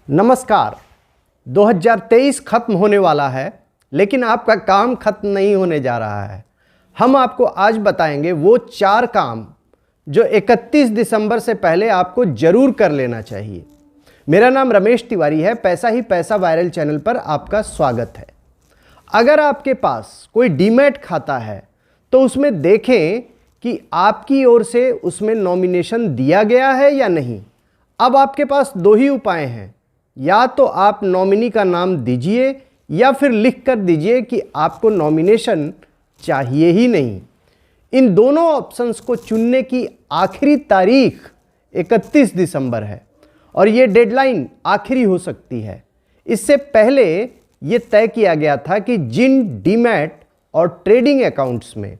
नमस्कार। 2023 खत्म होने वाला है, लेकिन आपका काम खत्म नहीं होने जा रहा है। हम आपको आज बताएंगे वो 4 काम जो 31 दिसंबर से पहले आपको जरूर कर लेना चाहिए। मेरा नाम रमेश तिवारी है। पैसा ही पैसा वायरल चैनल पर आपका स्वागत है। अगर आपके पास कोई डीमैट खाता है तो उसमें देखें कि आपकी ओर से उसमें नॉमिनेशन दिया गया है या नहीं। अब आपके पास 2 ही उपाय हैं, या तो आप नॉमिनी का नाम दीजिए या फिर लिख कर दीजिए कि आपको नॉमिनेशन चाहिए ही नहीं। इन दोनों ऑप्शंस को चुनने की आखिरी तारीख 31 दिसंबर है और ये डेडलाइन आखिरी हो सकती है। इससे पहले ये तय किया गया था कि जिन डीमैट और ट्रेडिंग अकाउंट्स में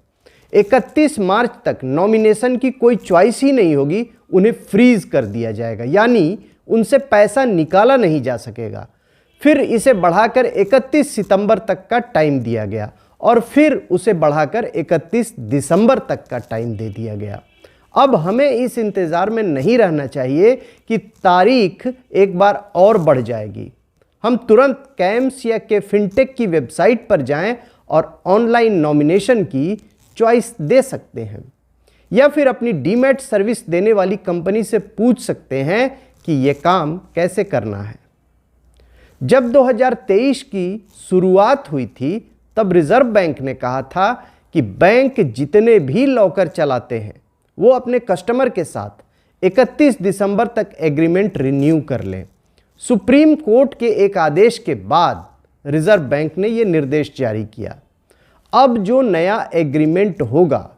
31 मार्च तक नॉमिनेशन की कोई चॉइस ही नहीं होगी, उन्हें फ्रीज कर दिया जाएगा, यानी उनसे पैसा निकाला नहीं जा सकेगा। फिर इसे बढ़ाकर 31 सितंबर तक का टाइम दिया गया और फिर उसे बढ़ाकर 31 दिसंबर तक का टाइम दे दिया गया। अब हमें इस इंतज़ार में नहीं रहना चाहिए कि तारीख एक बार और बढ़ जाएगी। हम तुरंत कैम्स या के फिनटेक की वेबसाइट पर जाएं और ऑनलाइन नॉमिनेशन की चॉइस दे सकते हैं, या फिर अपनी डीमैट सर्विस देने वाली कंपनी से पूछ सकते हैं कि यह काम कैसे करना है। जब 2023 की शुरुआत हुई थी तब रिजर्व बैंक ने कहा था कि बैंक जितने भी लॉकर चलाते हैं वो अपने कस्टमर के साथ 31 दिसंबर तक एग्रीमेंट रिन्यू कर लें। सुप्रीम कोर्ट के एक आदेश के बाद रिजर्व बैंक ने यह निर्देश जारी किया। अब जो नया एग्रीमेंट होगा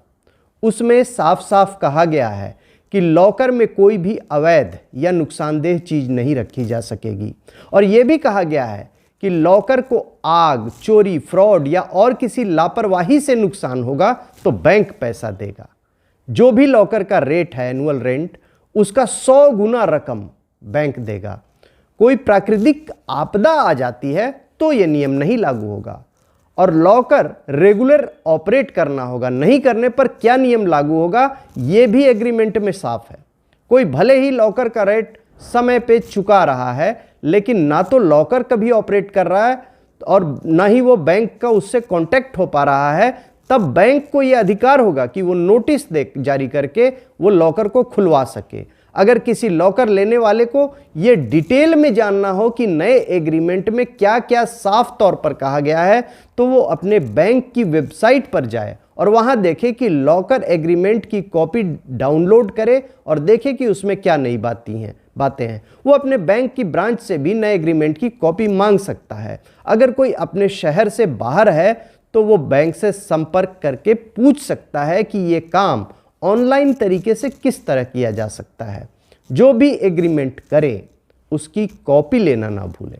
उसमें साफ साफ कहा गया है कि लॉकर में कोई भी अवैध या नुकसानदेह चीज नहीं रखी जा सकेगी, और यह भी कहा गया है कि लॉकर को आग, चोरी, फ्रॉड या और किसी लापरवाही से नुकसान होगा तो बैंक पैसा देगा। जो भी लॉकर का रेट है एनुअल रेंट, उसका 100 गुना रकम बैंक देगा। कोई प्राकृतिक आपदा आ जाती है तो यह नियम नहीं लागू होगा, और लॉकर रेगुलर ऑपरेट करना होगा। नहीं करने पर क्या नियम लागू होगा यह भी एग्रीमेंट में साफ है। कोई भले ही लॉकर का रेट समय पे चुका रहा है, लेकिन ना तो लॉकर कभी ऑपरेट कर रहा है और ना ही वो बैंक का उससे कांटेक्ट हो पा रहा है, तब बैंक को यह अधिकार होगा कि वो नोटिस जारी करके वो लॉकर को खुलवा सके। अगर किसी लॉकर लेने वाले को ये डिटेल में जानना हो कि नए एग्रीमेंट में क्या क्या साफ तौर पर कहा गया है, तो वो अपने बैंक की वेबसाइट पर जाए और वहां देखे कि लॉकर एग्रीमेंट की कॉपी डाउनलोड करे और देखे कि उसमें क्या नई बातें हैं। वो अपने बैंक की ब्रांच से भी नए एग्रीमेंट की कॉपी मांग सकता है। अगर कोई अपने शहर से बाहर है तो वो बैंक से संपर्क करके पूछ सकता है कि ये काम ऑनलाइन तरीके से किस तरह किया जा सकता है। जो भी एग्रीमेंट करें उसकी कॉपी लेना ना भूलें।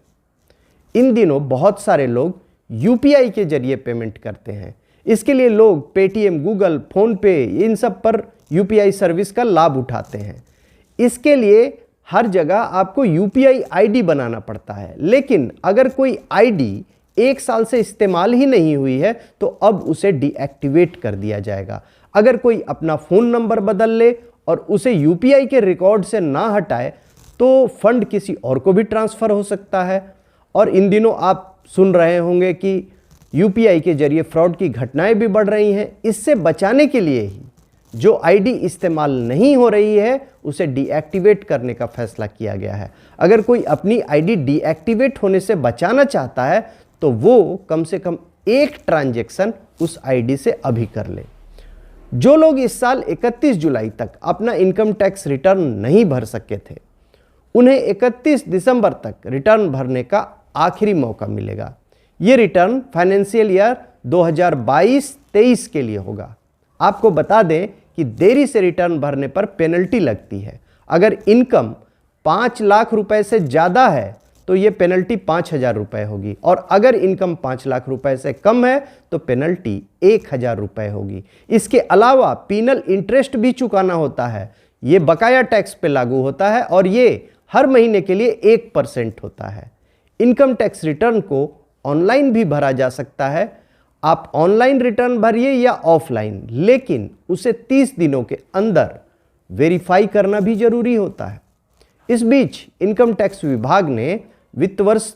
इन दिनों बहुत सारे लोग यूपीआई के जरिए पेमेंट करते हैं। इसके लिए लोग पेटीएम, गूगल, फोन पे, इन सब पर यूपीआई सर्विस का लाभ उठाते हैं। इसके लिए हर जगह आपको यूपीआई आईडी बनाना पड़ता है, लेकिन अगर कोई आईडी 1 साल से इस्तेमाल ही नहीं हुई है तो अब उसे डीएक्टिवेट कर दिया जाएगा। अगर कोई अपना फ़ोन नंबर बदल ले और उसे यूपीआई के रिकॉर्ड से ना हटाए तो फंड किसी और को भी ट्रांसफ़र हो सकता है। और इन दिनों आप सुन रहे होंगे कि यूपीआई के जरिए फ्रॉड की घटनाएं भी बढ़ रही हैं। इससे बचाने के लिए ही जो आईडी इस्तेमाल नहीं हो रही है उसे डीएक्टिवेट करने का फैसला किया गया है। अगर कोई अपनी आईडी डीएक्टिवेट होने से बचाना चाहता है तो वो कम से कम 1 ट्रांजैक्शन उस आईडी से अभी कर ले। जो लोग इस साल 31 जुलाई तक अपना इनकम टैक्स रिटर्न नहीं भर सके थे, उन्हें 31 दिसंबर तक रिटर्न भरने का आखिरी मौका मिलेगा। ये रिटर्न फाइनेंशियल ईयर 2022-23 के लिए होगा। आपको बता दें कि देरी से रिटर्न भरने पर पेनल्टी लगती है। अगर इनकम 5 लाख रुपए से ज़्यादा है तो ये पेनल्टी 5,000 रुपये होगी, और अगर इनकम 5 लाख रुपए से कम है तो पेनल्टी 1,000 रुपये होगी। इसके अलावा पीनल इंटरेस्ट भी चुकाना होता है। ये बकाया टैक्स पे लागू होता है और ये हर महीने के लिए 1% होता है। इनकम टैक्स रिटर्न को ऑनलाइन भी भरा जा सकता है। आप ऑनलाइन रिटर्न भरिए या ऑफलाइन, लेकिन उसे 30 दिनों के अंदर वेरीफाई करना भी जरूरी होता है। इस बीच इनकम टैक्स विभाग ने वित्त वर्ष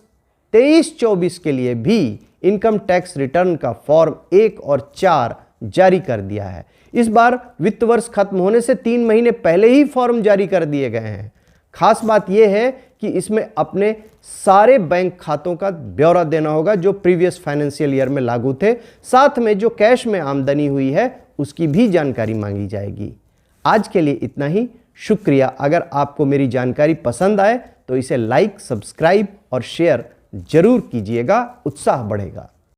23-24 के लिए भी इनकम टैक्स रिटर्न का फॉर्म 1 और 4 जारी कर दिया है। इस बार वित्त वर्ष खत्म होने से 3 महीने पहले ही फॉर्म जारी कर दिए गए हैं। खास बात यह है कि इसमें अपने सारे बैंक खातों का ब्यौरा देना होगा जो प्रीवियस फाइनेंशियल ईयर में लागू थे। साथ में जो कैश में आमदनी हुई है उसकी भी जानकारी मांगी जाएगी। आज के लिए इतना ही। शुक्रिया। अगर आपको मेरी जानकारी पसंद आए तो इसे लाइक, सब्सक्राइब और शेयर जरूर कीजिएगा। उत्साह बढ़ेगा।